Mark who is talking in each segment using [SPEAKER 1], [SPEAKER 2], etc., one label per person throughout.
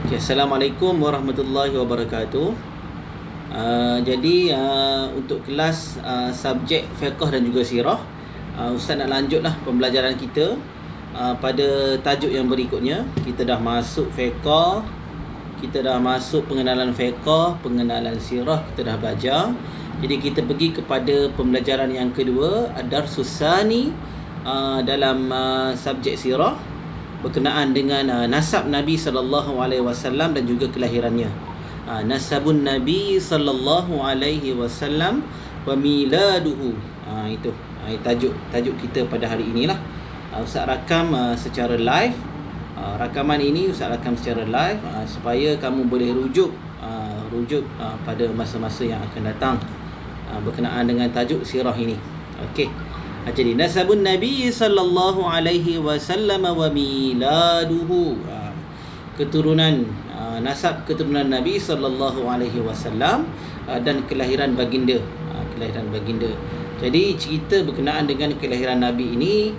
[SPEAKER 1] Okay, Assalamualaikum warahmatullahi wabarakatuh. Untuk kelas subjek fiqh dan juga sirah, Ustaz nak lanjutlah pembelajaran kita pada tajuk yang berikutnya. Kita dah masuk fiqh, kita dah masuk pengenalan fiqh, pengenalan sirah, kita dah belajar. Jadi kita pergi kepada pembelajaran yang kedua, ad-darsus tsani dalam subjek sirah berkenaan dengan nasab Nabi sallallahu alaihi wasallam dan juga kelahirannya. Nasabun Nabi sallallahu alaihi wasallam wa miladuhu. Itu tajuk kita pada hari inilah. Ustaz rakam secara live. Rakaman ini Ustaz rakam secara live supaya kamu boleh rujuk pada masa-masa yang akan datang berkenaan dengan tajuk sirah ini. Okey. Jadi nasabun Nabi sallallahu alaihi wasallam wa miladuhu, keturunan nasab keturunan Nabi sallallahu alaihi wasallam dan kelahiran baginda. Jadi cerita berkenaan dengan kelahiran Nabi ini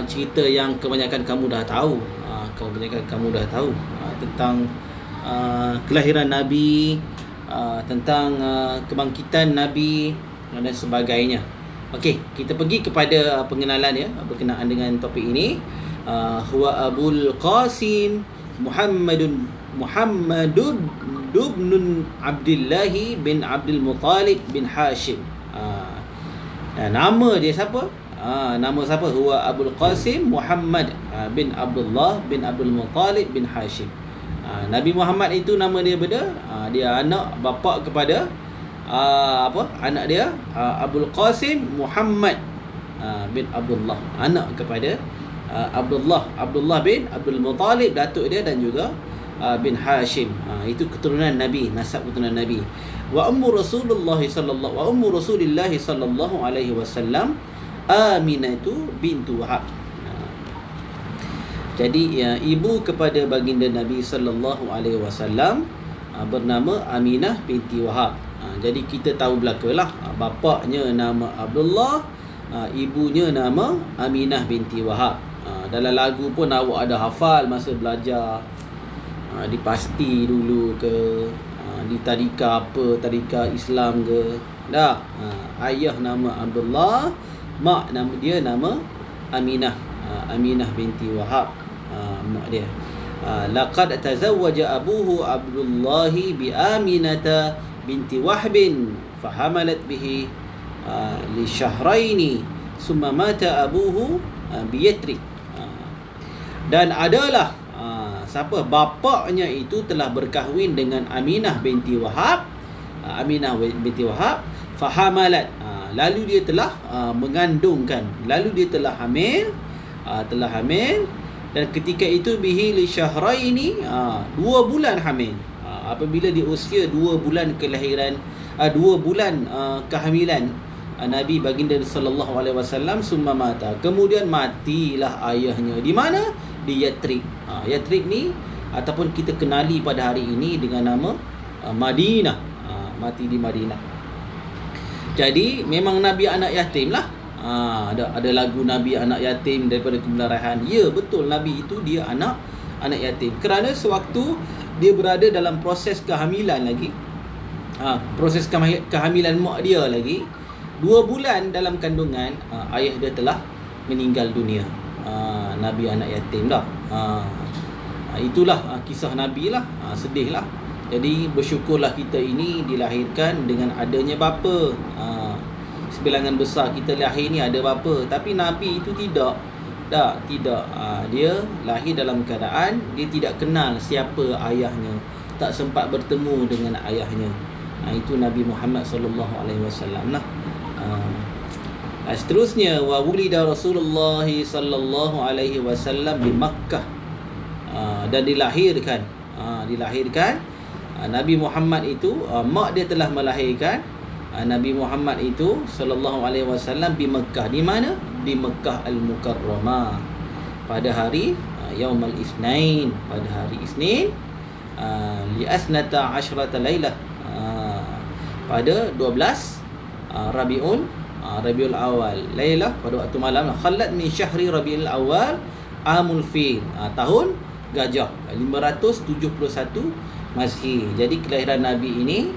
[SPEAKER 1] cerita yang kebanyakan kamu dah tahu. Tentang kelahiran Nabi, tentang kebangkitan Nabi dan sebagainya. Okey, kita pergi kepada pengenalan ya berkenaan dengan topik ini. Huwa Abul Qasim Muhammadun ibn Abdullah bin Abdul Muttalib bin Hashim. Nama dia siapa? Nama siapa? Huwa Abul Qasim Muhammad bin Abdullah bin Abdul Muttalib bin Hashim. Nabi Muhammad itu nama dia dia anak bapa kepada anak dia Abul Qasim Muhammad bin Abdullah, anak kepada Abdullah bin Abdul Muttalib, datuk dia, dan juga bin Hashim. Itu keturunan Nabi, nasab keturunan Nabi. Wa ummu Rasulullah sallallahu alaihi wasallam Aminatu bintu Wahab. Jadi ibu kepada baginda Nabi sallallahu alaihi wasallam bernama Aminah binti Wahab. Jadi kita tahu belakalah, bapaknya nama Abdullah, ibunya nama Aminah binti Wahab. Dalam lagu pun awak ada hafal masa belajar di pasti dulu ke, di tadika apa, tadika Islam ke, dah. Ayah nama Abdullah, mak nama dia nama Aminah, Aminah binti Wahab, mak dia. Laqad tazawwaja abuhu Abdullah bi Aminata binti Wahbin fahamalat bihi li syahraini summa mata abuhu biyatrib. Dan adalah siapa bapaknya itu telah berkahwin dengan Aminah binti Wahab, fahamalat, lalu dia telah mengandungkan, lalu dia telah hamil, dan ketika itu bihi li syahraini, 2 bulan hamil. Apabila di usia 2 bulan kelahiran, 2 bulan kehamilan Nabi baginda sallallahu alaihi wasallam, summa mata, kemudian matilah ayahnya. Di mana? Di Yatrib. Yatrib ni ataupun kita kenali pada hari ini dengan nama Madinah. Mati di Madinah. Jadi memang Nabi anak yatim lah. Ada lagu Nabi anak yatim daripada kemarahan. Ya, betul, Nabi itu dia anak yatim. Kerana sewaktu dia berada dalam proses kehamilan lagi, proses kehamilan mak dia lagi, 2 bulan dalam kandungan, ayah dia telah meninggal dunia. Nabi anak yatim dah. Itulah kisah Nabi lah. Sedih lah. Jadi bersyukurlah kita ini dilahirkan dengan adanya bapa. Sebilangan besar kita lahir ni ada bapa, tapi Nabi itu tidak. Dia lahir dalam keadaan dia tidak kenal siapa ayahnya, tak sempat bertemu dengan ayahnya. Itu Nabi Muhammad sallallahu alaihi wasallam lah. Seterusnya, wa wulida Rasulullah sallallahu alaihi wasallam di Makkah, dan dilahirkan Nabi Muhammad itu, mak dia telah melahirkan Nabi Muhammad itu sallallahu alaihi wasallam di Mekah. Di mana? Di Mekah Al-Mukarramah pada hari Yaumul Isnin, pada hari Isnin, li asnata asyrata lailah, pada 12 Rabiul Awal, Lailah, pada waktu malam. Khalat min syahri Rabiul Awal amul fil, tahun Gajah, 571 Masihi. Jadi kelahiran Nabi ini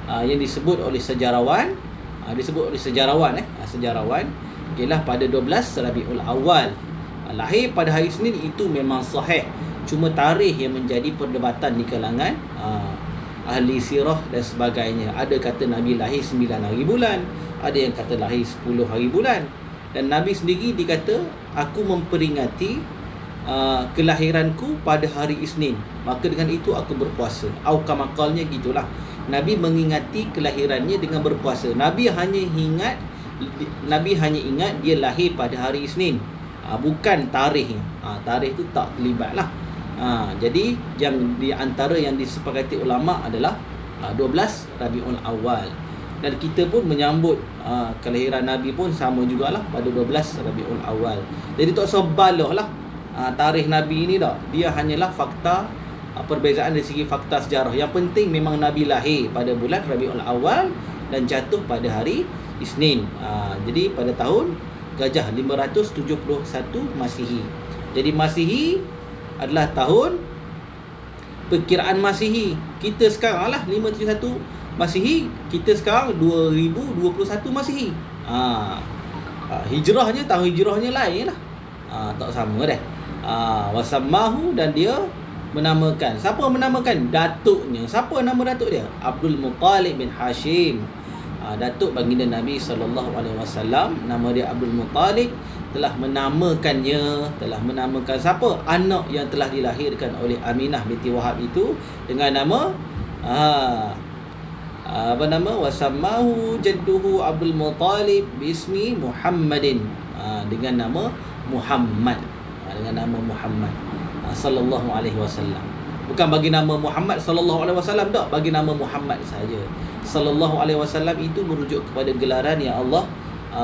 [SPEAKER 1] yang disebut oleh sejarawan, sejarawan ialah pada 12 Rabiul Awal. Lahir pada hari Isnin itu memang sahih. Cuma tarikh yang menjadi perdebatan di kalangan ahli sirah dan sebagainya. Ada kata Nabi lahir 9 hari bulan, ada yang kata lahir 10 hari bulan. Dan Nabi sendiri dikata, aku memperingati kelahiranku pada hari Isnin, maka dengan itu aku berpuasa. Kamakalnya gitulah. Nabi mengingati kelahirannya dengan berpuasa. Nabi hanya ingat dia lahir pada hari Isnin, bukan tarikhnya. Tarikh itu tak terlibat lah. Jadi yang di antara yang disepakati ulama adalah 12 Rabiul Awal. Dan kita pun menyambut kelahiran Nabi pun sama jugalah pada 12 Rabiul Awal. Jadi tak usah baloh lah tarikh Nabi ini dah. Dia hanyalah fakta, perbezaan dari segi fakta sejarah. Yang penting memang Nabi lahir pada bulan Rabiul Awal dan jatuh pada hari Isnin. Jadi pada tahun Gajah 571 Masihi. Jadi Masihi adalah tahun perkiraan Masihi. Kita sekarang lah 571 Masihi, kita sekarang 2021 Masihi. Hijrahnya, tahun hijrahnya lain lah. Tak sama dah. Wasammahu, dan dia menamakan. Siapa menamakan? Datuknya. Siapa nama datuk dia? Abdul Muttalib bin Hashim. Datuk baginda Nabi SAW, nama dia Abdul Muttalib, telah menamakannya. Telah menamakan siapa? Anak yang telah dilahirkan oleh Aminah binti Wahab itu dengan nama wasammahu jadduhu Abdul Muttalib bismi Muhammadin, dengan nama Muhammad, sallallahu alaihi wasallam. Bukan bagi nama Muhammad sallallahu alaihi wasallam, tak, bagi nama Muhammad saja. Sallallahu alaihi wasallam itu merujuk kepada gelaran yang Allah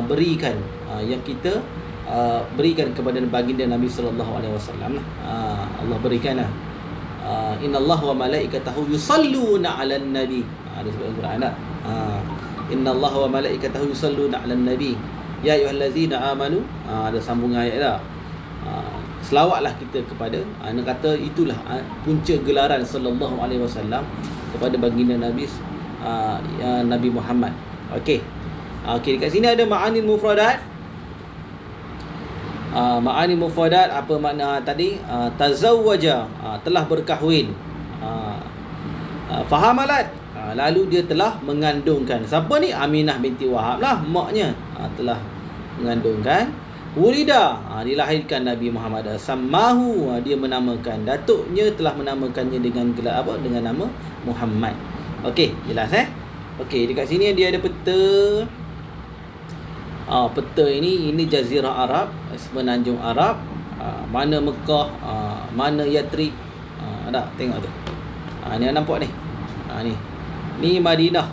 [SPEAKER 1] berikan, yang kita berikan kepada baginda Nabi sallallahu alaihi wasallam. Allah berikanlah innallaha wa malaikatahu yusalluna 'alan nabi. Ada sebut dalam Quran tak? Innallaha wa malaikatahu yusalluna 'alan nabi ya ayyuhallazina amanu. Ada sambung ayat dah. Selawatlah kita kepada, nak kata itulah punca gelaran sallallahu alaihi wasallam kepada baginda Nabi Nabi Muhammad. Okey. Dekat sini ada ma'anil mufradat. Ma'anil mufradat apa makna tadi? Tazawwaja, telah berkahwin. Fahamalat, lalu dia telah mengandungkan. Siapa ni? Aminah binti Wahab lah, maknya telah mengandungkan. Wulida, dilahirkan Nabi Muhammad. Sammahu, dia menamakan. Datuknya telah menamakannya dengan gelar apa? Dengan nama Muhammad. Okey, jelas Okey, dekat sini dia ada peta. Peta ini Jazirah Arab, semenanjung Arab. Mana Mekah, mana Yathrib. Ada tengok tu. Ni nampak ni. Ni Madinah.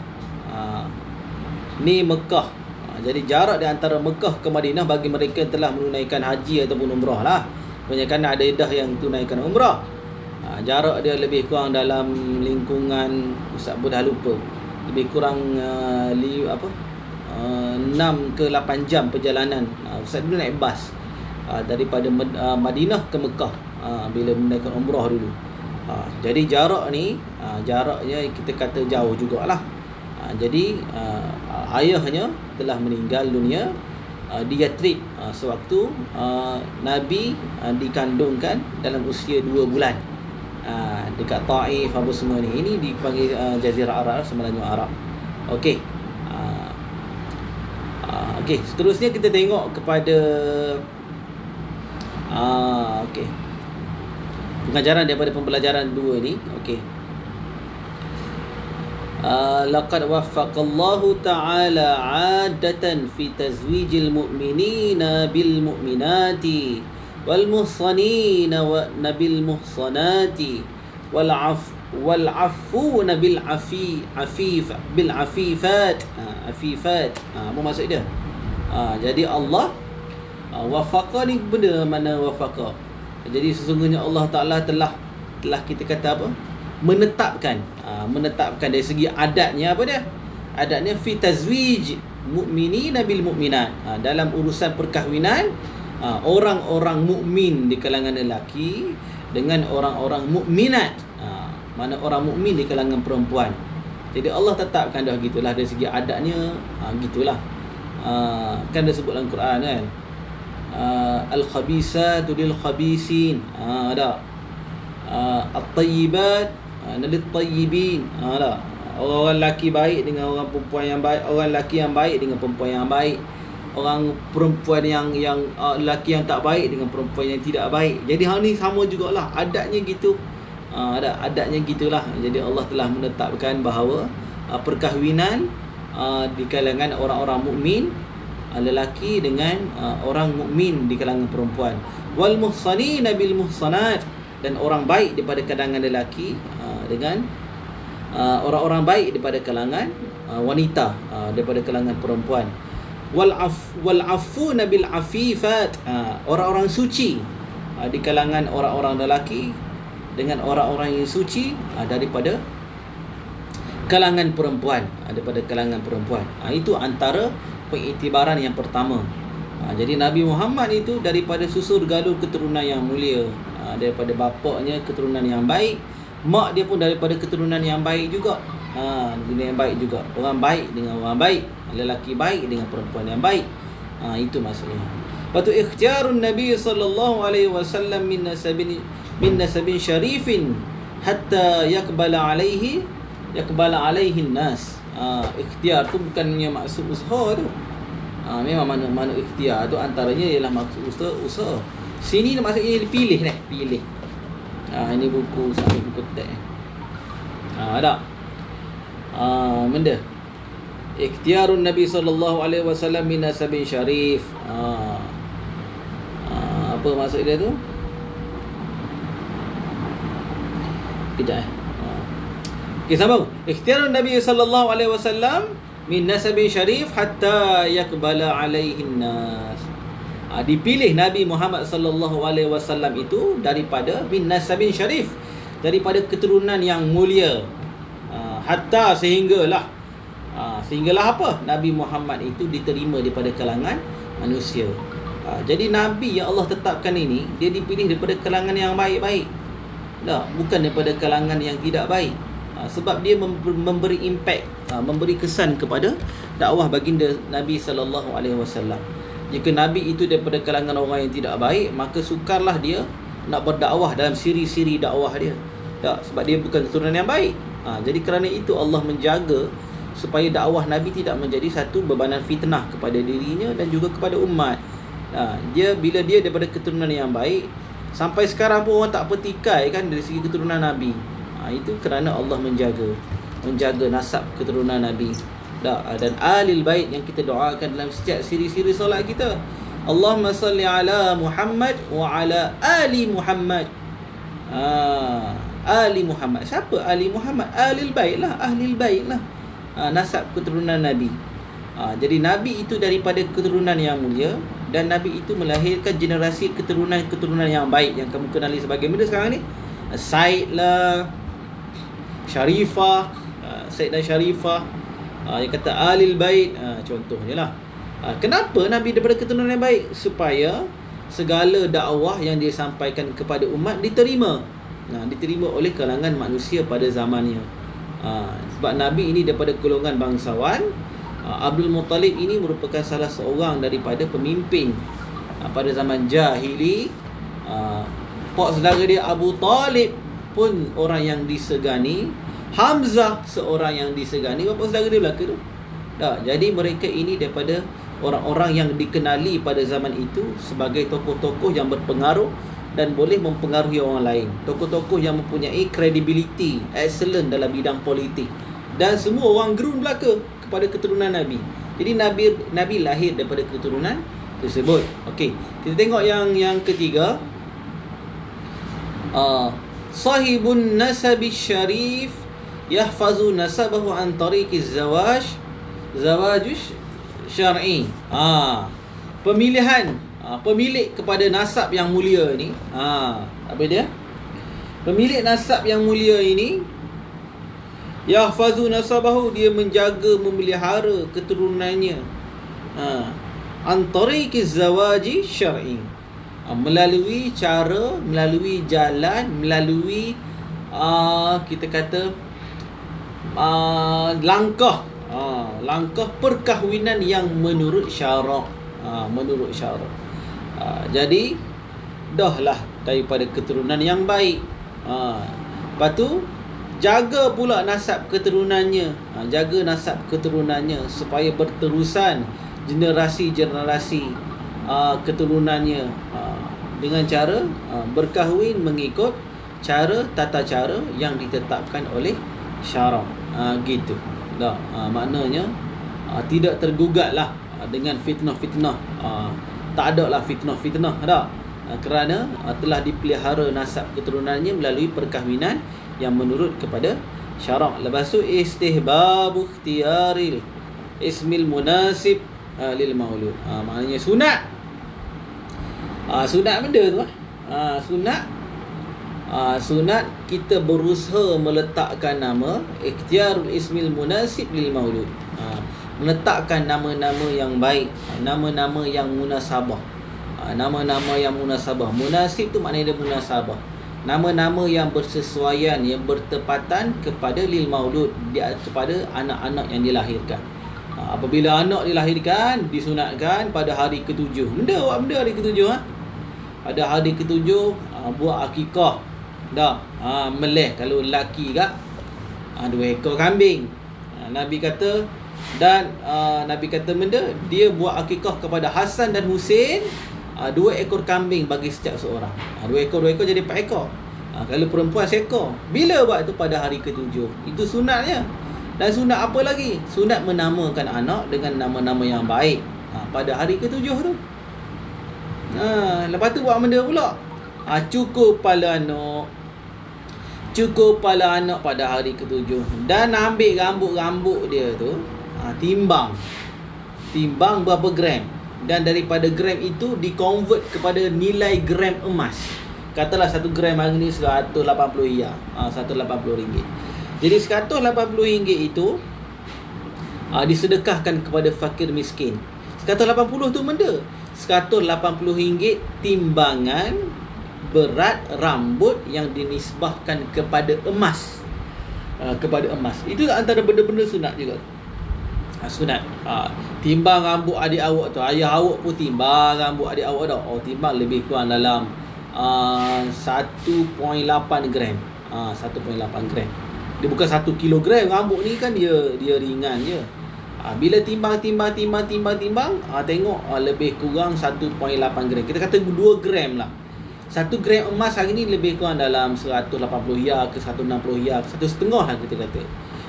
[SPEAKER 1] Ni Mekah. Jadi jarak di antara Mekah ke Madinah bagi mereka yang telah menunaikan haji ataupun umrah lah. Kebanyakan ada dah yang tunaikan umrah. Jarak dia lebih kurang dalam lingkungan, Ustaz pun dah lupa, lebih kurang 6 ke 8 jam perjalanan. Ustaz dulu naik bas daripada Madinah ke Mekah bila menunaikan umrah dulu. Jadi jarak ni jaraknya kita kata jauh jugalah. Jadi ayahnya telah meninggal dunia di Yathrib sewaktu Nabi dikandungkan dalam usia 2 bulan. Dekat Taif apa semua ni. Ini dipanggil Jazirah Arab, semenanjung Arab. Okey. Okey, seterusnya kita tengok kepada okey, pengajaran daripada pembelajaran 2 ni. Okey. Laqad waffaqallahu ta'ala 'adatan fi tazwijil mu'minina bil mu'minati wal muhsanina wa nabil muhsanati wal afuna bil afifat. Apa maksud dia? Jadi Allah wafaqa ni benda mana wafaqa. Jadi sesungguhnya Allah Ta'ala telah kita kata apa? Menetapkan dari segi adatnya. Apa dia? Adatnya fi tazwij mu'minina bil mu'minat. Dalam urusan perkahwinan orang-orang mukmin di kalangan lelaki dengan orang-orang mukminat. Mana orang mukmin di kalangan perempuan. Jadi Allah tetapkan dah gitulah dari segi adatnya, gitulah. Kan dah sebut dalam Quran kan. Al-khabisatu lil-khabisin. Ada. At-tayyibat lil-tayyibin. Ada. Orang lelaki baik dengan orang perempuan yang baik, orang lelaki yang baik dengan perempuan yang baik. Orang perempuan yang lelaki yang tak baik dengan perempuan yang tidak baik. Jadi hal ni sama jugalah, adatnya gitu. Adatnya gitulah. Jadi Allah telah menetapkan bahawa perkahwinan di kalangan orang-orang mukmin lelaki dengan orang mukmin di kalangan perempuan. Wal muhsanina bil muhsanat, dan orang baik daripada kalangan lelaki dengan orang-orang baik daripada kalangan wanita daripada kalangan perempuan. Wal afuna bil afifat, orang-orang suci di kalangan orang-orang lelaki dengan orang-orang yang suci daripada kalangan perempuan, daripada kalangan perempuan. Itu antara pengiktibaran yang pertama. Jadi Nabi Muhammad itu daripada susur galur keturunan yang mulia, daripada bapaknya keturunan yang baik, mak dia pun daripada keturunan yang baik juga. Yang baik juga. Orang baik dengan orang baik, lelaki baik dengan perempuan yang baik. Itu maksudnya. Lepas tu ikhtiarun Nabi sallallahu alaihi wasallam min nasabin syarifin hatta yakbala alaihi nas. Ikhtiar tu bukannya maksud usaha tu. Memang mana ikhtiar tu antaranya ialah maksud usaha. Sini maksudnya pilih. Ini buku teks. Ada. Benda. Ikhtiarun Nabi sallallahu alaihi wasallam min nasabin syarif. Apa maksud dia tu? Kejap. Okey, sambung. Ikhtiarun Nabi sallallahu alaihi wasallam min nasabin syarif hatta yakbala alaihin nas. Dipilih Nabi Muhammad sallallahu alaihi wasallam itu daripada min nasabin syarif, daripada keturunan yang mulia. Hatta sehinggalah apa? Nabi Muhammad itu diterima daripada kalangan manusia. Jadi Nabi yang Allah tetapkan ini, dia dipilih daripada kalangan yang baik-baik. Bukan daripada kalangan yang tidak baik. Sebab dia memberi impact, memberi kesan kepada dakwah baginda Nabi sallallahu alaihi wasallam. Jika Nabi itu daripada kalangan orang yang tidak baik, maka sukarlah dia nak berdakwah dalam siri-siri dakwah dia. Sebab dia bukan keturunan yang baik. Jadi kerana itu Allah menjaga supaya dakwah Nabi tidak menjadi satu bebanan fitnah kepada dirinya dan juga kepada umat. Bila dia daripada keturunan yang baik, sampai sekarang pun orang tak petikai kan dari segi keturunan Nabi. Itu kerana Allah menjaga nasab keturunan Nabi. Dan alil bait yang kita doakan dalam setiap siri-siri solat kita. Allahumma salli ala Muhammad wa ala ali Muhammad. Ali Muhammad. Siapa Ali Muhammad? Ahlil bait lah, ahlil bait lah. Nasab keturunan Nabi. Jadi Nabi itu daripada keturunan yang mulia, dan Nabi itu melahirkan generasi keturunan yang baik yang kamu kenali sebagai mana sekarang ni? Said lah, Sharifah, Said dan Sharifah, yang kata Ahlil Bait, contohnya lah. Kenapa Nabi daripada keturunan yang baik? Supaya segala dakwah yang dia sampaikan kepada umat diterima. Diterima oleh kalangan manusia pada zamannya. Sebab Nabi ini daripada golongan bangsawan. Abdul Muttalib ini merupakan salah seorang daripada pemimpin pada zaman jahili. Pak saudara dia Abu Talib pun orang yang disegani. Hamzah seorang yang disegani. Bapa saudara dia belaka tu. Jadi mereka ini daripada orang-orang yang dikenali pada zaman itu sebagai tokoh-tokoh yang berpengaruh dan boleh mempengaruhi orang lain. Tokoh-tokoh yang mempunyai credibility, excellent dalam bidang politik. Dan semua orang gerun belaka kepada keturunan Nabi. Jadi Nabi lahir daripada keturunan tersebut. Okey, kita tengok yang ketiga. Sahibun nasabi syarif yahfazu nasabahu an tariqiz zawajush syar'i. Pemilihan pemilik kepada nasab yang mulia ni, apa dia? Pemilik nasab yang mulia ini, yahfazu nasabahu, dia menjaga, memelihara keturunannya, an tariqiz zawaji syar'i, melalui cara, melalui jalan, melalui kita kata langkah perkahwinan yang menurut syarak. Menurut syarak. Jadi dah lah daripada keturunan yang baik. Lepas tu jaga pula nasab keturunannya. Jaga nasab keturunannya supaya berterusan generasi-generasi keturunannya dengan cara berkahwin mengikut tata cara yang ditetapkan oleh syarak. Gitu. Dah, maknanya tidak tergugatlah dengan fitnah-fitnah. Tak ada lah fitnah-fitnah dah. Kerana telah dipelihara nasab keturunannya melalui perkahwinan yang menurut kepada syarak. Lepas tu istihbabu ikhtiyaril ismil munasib lil maulud. Maknanya sunat. Sunat benda tu sunat kita berusaha meletakkan nama ikhtiyarul ismil munasib lil maulud. Meletakkan nama-nama yang baik, nama-nama yang munasabah. Nama-nama yang munasabah. Munasib tu maknanya dia munasabah. Nama-nama yang bersesuaian, yang bertepatan kepada lil maulud, kepada anak-anak yang dilahirkan. Apabila anak dilahirkan, disunatkan pada hari ke-7. Buat benda hari ke-7 Pada hari ke-7 buat akikah. Dah. Melih kalau lelaki kak 2 ekor kambing. Nabi kata benda dia buat akikah kepada Hasan dan Husin 2 ekor kambing bagi setiap seorang. 2 ekor jadi 4 ekor. Kalau perempuan seekor. Bila buat tu? Pada hari ke-7. Itu sunatnya. Dan sunat apa lagi? Sunat menamakan anak dengan nama-nama yang baik pada hari ke-7 tu. Lepas tu buat benda pula. Cukur kepala anak pada hari ke-7. Dan ambil rambut-rambut dia tu, timbang berapa gram. Dan daripada gram itu di-convert kepada nilai gram emas. Katalah 1 gram hari ni 180 riyal. 180 ringgit. Jadi 180 ringgit itu disedekahkan kepada fakir miskin. 180 tu benda. 180 ringgit timbangan berat rambut yang dinisbahkan kepada emas. Itu antara benda-benda sunat juga. Sunat. Timbang rambut adik awak tu. Ayah awak pun timbang rambut adik awak dah. Timbang lebih kurang dalam 1.8 gram. 1.8 gram. Dia bukan 1 kilogram rambut ni kan, dia ringan je. Bila timbang tengok lebih kurang 1.8 gram. Kita kata 2 gram lah. 1 gram emas hari ni lebih kurang dalam 180 riyal ke 160 riyal, 1,5 lah kita kata.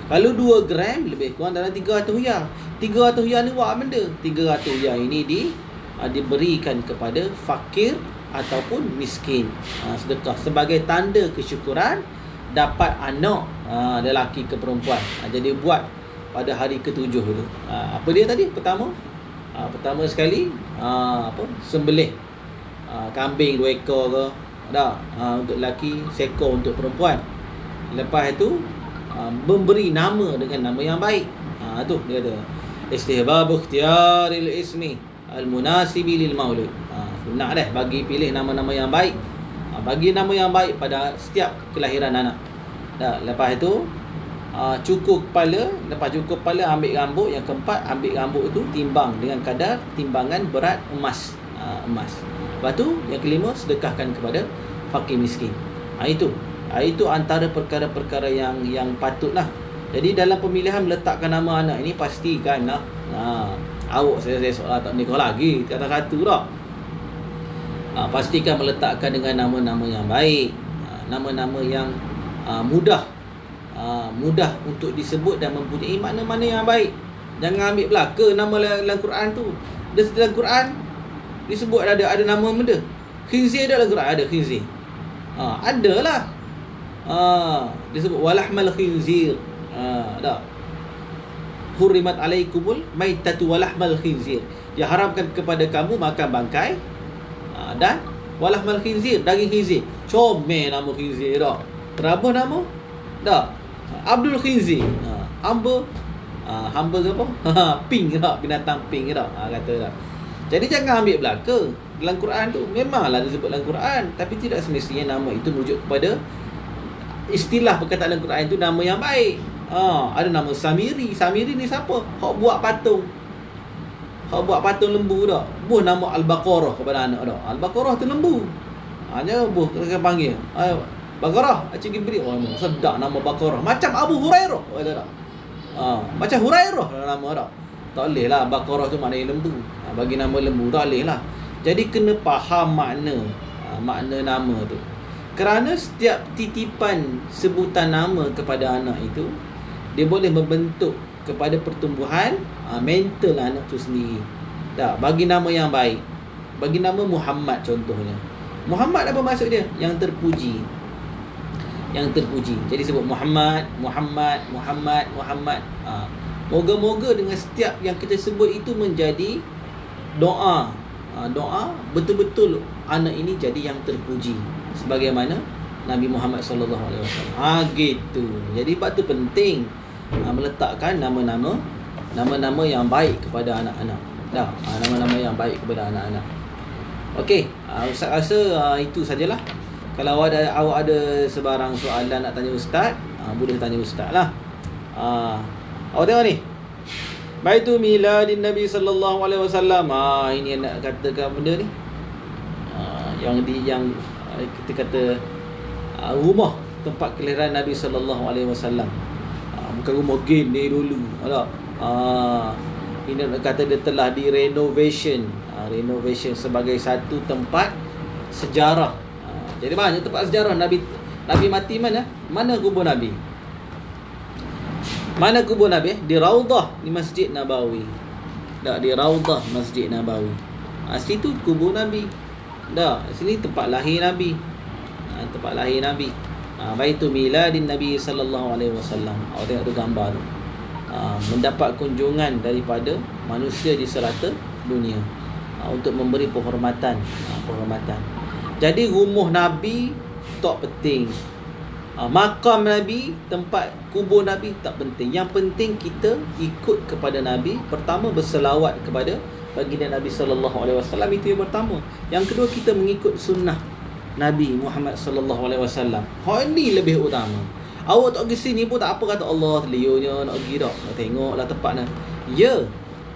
[SPEAKER 1] Kalau 2 gram lebih kurang dalam 300 riyal. 300 riyal ni buat benda. 300 riyal ini diberikan kepada fakir ataupun miskin. Sedekah sebagai tanda kesyukuran dapat anak lelaki ke perempuan. Jadi buat pada hari ke-7 tu. Apa dia tadi? Pertama sekali sembelih kambing 2 ekor ke untuk lelaki, seekor untuk perempuan. Lepas itu memberi nama dengan nama yang baik. Tu dia kata istihbabu ikhtiyaril ismi al-munasibi lil maulud. Nak bagi pilih nama-nama yang baik. Bagi nama yang baik pada setiap kelahiran anak. Lepas itu cukur kepala. Lepas cukur kepala ambil rambut. Yang keempat ambil rambut itu timbang dengan kadar timbangan berat emas. Lepas tu yang kelima sedekahkan kepada fakir miskin. Itu antara perkara-perkara yang patutlah. Jadi dalam pemilihan meletakkan nama anak ini pastikan lah. Awak saya seolah tak nikah lagi kata satu dah. Pastikan meletakkan dengan nama-nama yang baik. Nama-nama yang mudah untuk disebut dan mempunyai makna-makna yang baik. Jangan ambil belaka nama dalam Quran tu. Dalam Quran disebut ada nama benda. Khinzir ada dalam Quran, ada khinzir. Adalah. Disebut walahmal khinzir. Dah. Hurimat alaikumul maitatu walahmal khinzir. Diharamkan kepada kamu makan bangkai dan walahmal khinzir, daging khinzir. Comel nama khinzir dah. Terabah nama? Dah. Abdul Khinzir. Hamba ke apa? Pink dah, binatang pink dah. Kata dah. Jadi jangan ambil belaka. Dalam Quran tu memanglah disebut dalam Quran, tapi tidak semestinya nama itu merujuk kepada istilah perkataan dalam Quran itu nama yang baik. Ada nama Samiri. Samiri ni siapa? Hak buat patung. Hak buat patung lembu dak. Buh nama Al-Baqarah kepada anak dak. Al-Baqarah tu lembu. Hanya buh kita panggil. Baqarah, Acik Gibril. Sedap nama Baqarah. Macam Abu Hurairah. Kata tak? Macam Hurairah nama dak. Tak boleh lah Baqarah tu maknanya lembu. Bagi nama lembu tak boleh lah. Jadi kena faham makna nama tu. Kerana setiap titipan sebutan nama kepada anak itu, dia boleh membentuk kepada pertumbuhan mental anak tu sendiri. Tak, bagi nama yang baik. Bagi nama Muhammad contohnya. Muhammad apa maksud dia? Yang terpuji. Jadi sebut Muhammad. Moga-moga dengan setiap yang kita sebut itu menjadi doa. Doa betul-betul anak ini jadi yang terpuji sebagaimana Nabi Muhammad sallallahu alaihi wasallam. Gitu. Jadi sebab tu penting meletakkan nama-nama yang baik kepada anak-anak. Nama-nama yang baik kepada anak-anak. Okey, Ustaz rasa itu sajalah. Kalau awak ada sebarang soalan nak tanya ustaz, boleh tanya ustaz lah. Awak tengok ni. Baitu miladin Nabi sallallahu alaihi wasallam. Ini yang nak katakan benda ni. Yang kita kata rumah tempat kelahiran Nabi sallallahu alaihi wasallam. Bukan rumah gini dulu. Tak. Ini nak kata dia telah direnovation. Renovation sebagai satu tempat sejarah. Jadi banyak tempat sejarah. Nabi mati mana? Mana kubur Nabi? Mana kubur Nabi? Di Raudah di Masjid Nabawi. Tak, di Raudah Masjid Nabawi. Situ kubur Nabi. Tak, sini tempat lahir Nabi. Tempat lahir Nabi. Baitu miladin Nabi sallallahu alaihi wasallam. Awak tengok tu gambar tu. Mendapat kunjungan daripada manusia di serata dunia untuk memberi penghormatan. Jadi rumah Nabi tak penting. Makam Nabi, tempat kubur Nabi tak penting. Yang penting kita ikut kepada Nabi. Pertama, berselawat kepada baginda Nabi sallallahu alaihi wasallam, itu yang pertama. Yang kedua, kita mengikut sunnah Nabi Muhammad sallallahu alaihi wasallam. Ini lebih utama. Awak tak pergi sini pun tak apa, kata Allah telionya nak pergi tak. Tengoklah tempatnya. Ya,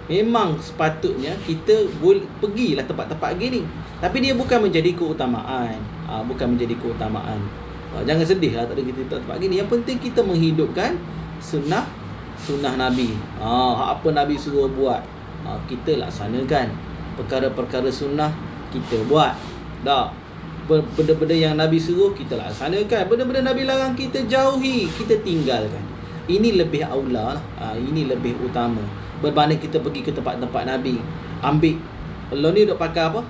[SPEAKER 1] memang sepatutnya kita pergilah tempat-tempat gini. Tapi dia bukan menjadi keutamaan. Jangan sedih lah tak ada kita tempat gini. Yang penting kita menghidupkan sunnah Nabi. Apa Nabi suruh buat, kita laksanakan. Perkara-perkara sunnah kita buat. Tak, benda-benda yang Nabi suruh kita laksanakan. Benda-benda Nabi larang kita jauhi, kita tinggalkan. Ini lebih aula lah. Ini lebih utama berbanding kita pergi ke tempat-tempat Nabi. Ambil kalau ni duk pakai apa?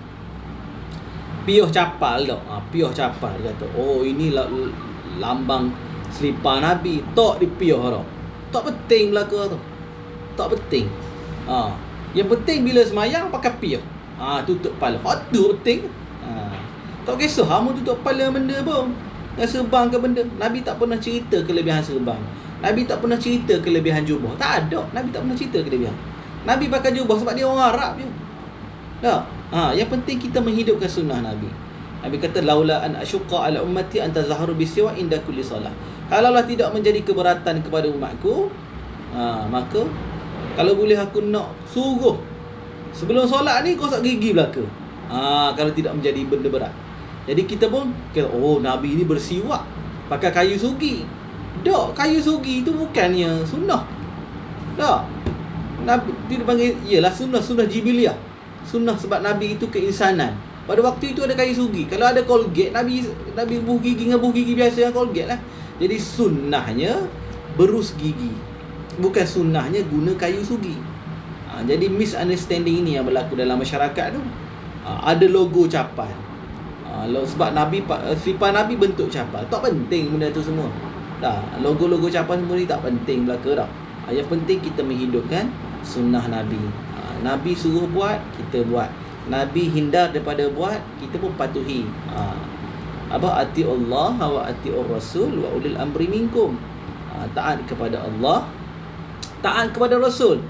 [SPEAKER 1] Pioh capal tak? Pioh capal dia kata. Ini lambang selipar Nabi. Tak dipioh tak? Tak penting belaka tu. Tak penting. Yang penting bila semayang pakai pioh. Tutup kepala. Tu penting. Tak kisah kamu tutup kepala benda pun. Dengan serban ke benda. Nabi tak pernah cerita kelebihan serban. Nabi tak pernah cerita kelebihan jubah. Tak ada. Nabi tak pernah cerita kelebihan. Nabi pakai jubah sebab dia orang Arab je. Tak. Yang penting kita menghidupkan sunnah Nabi. Nabi kata laula an asyqa ala ummati an tazaharu bisiwa inda kulli salah. Kalaulah tidak menjadi keberatan kepada umatku, maka kalau boleh aku nak suruh sebelum solat ni gosok gigi belaka. Kalau tidak menjadi benda berat. Jadi kita pun kata, Nabi ni bersiwak pakai kayu sugi. Tak, kayu sugi itu bukannya sunnah. Tak. Nabi dia panggil ialah sunnah jibiliah. Sunnah sebab Nabi itu keinsanan. Pada waktu itu ada kayu sugi. Kalau ada Colgate, Nabi buh gigi dengan buh gigi biasa yang Colgate lah. Jadi sunnahnya berus gigi. Bukan sunnahnya guna kayu sugi. Jadi misunderstanding ini yang berlaku dalam masyarakat tu. Ada logo capal. Sebab selipar Nabi bentuk capal. Tak penting benda tu semua. Logo-logo capal semua ni tak penting belaka dah. Yang penting kita menghidupkan sunnah Nabi. Nabi suruh buat, kita buat. Nabi hindar daripada buat, kita pun patuhi. Ati Allah wa atiur Rasul wa ulil amri minkum. Taat kepada Allah, taat kepada Rasul,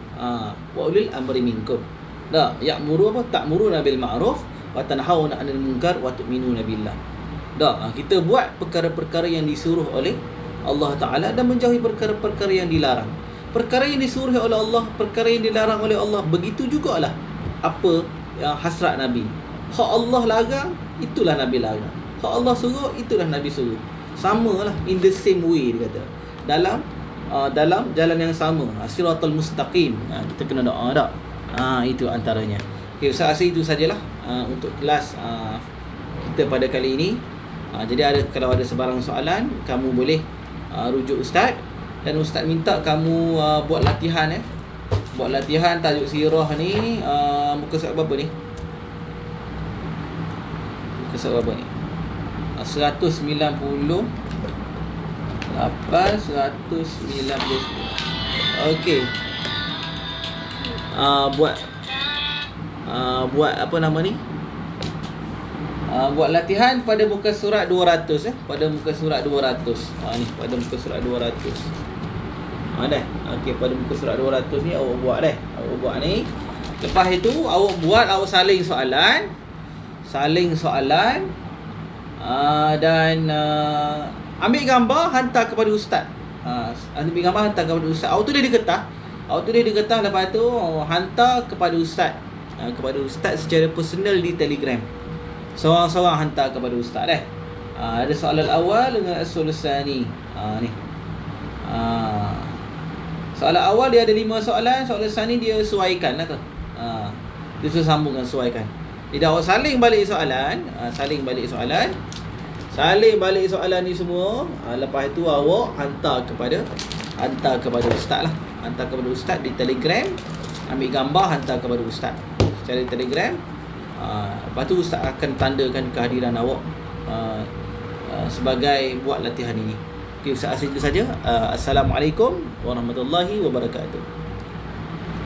[SPEAKER 1] wa ulil amri minkum. Tak, ya'muru apa? Ta'muruna bil ma'ruf wa tanhauna 'anil munkar wa tu'minuna billah. Tak, kita buat perkara-perkara yang disuruh oleh Allah Ta'ala dan menjauhi perkara-perkara yang dilarang. Perkara yang disuruh oleh Allah, perkara yang dilarang oleh Allah, begitu jugalah apa yang hasrat Nabi. Hak Allah larang, itulah Nabi larang. Hak Allah suruh, itulah Nabi suruh. Samalah, in the same way dia kata. Dalam jalan yang sama, siratal mustaqim. Kita kena doa tak? Itu antaranya. Okay, Ustaz rasa itu sajalah untuk kelas kita pada kali ini. Jadi kalau ada sebarang soalan, kamu boleh rujuk Ustaz. Dan Ustaz minta kamu buat latihan Buat latihan tajuk sirah ni muka surat berapa ni? Muka surat berapa ni? 198 190. Okey. Buat apa nama ni? Buat latihan pada muka surat 200 pada muka surat 200. Ni pada muka surat 200. Dah. Okey, pada muka surat 200 ni awak buat dah. Awak buat ni. Lepas itu awak buat, awak saling soalan dan ambil gambar hantar kepada ustaz. Ambil gambar hantar kepada ustaz. Awak tulis di kertas. Lepas tu hantar kepada ustaz. Kepada ustaz secara personal di Telegram. Seorang-seorang hantar kepada ustaz dah. Ada soalan awal dengan soalan sani. Ni. Soalan awal dia ada 5 soalan, soalan sani dia sesuaikan lah tu. Dia sambungkan, sesuaikan. Jadi awak saling balik soalan ni semua. Lepas tu awak hantar kepada ustaz lah. Hantar kepada ustaz di Telegram. Ambil gambar hantar kepada ustaz secara Telegram. Lepas tu ustaz akan tandakan kehadiran awak sebagai buat latihan ini. Okay, Ustaz rasa itu saja. Assalamualaikum warahmatullahi wabarakatuh.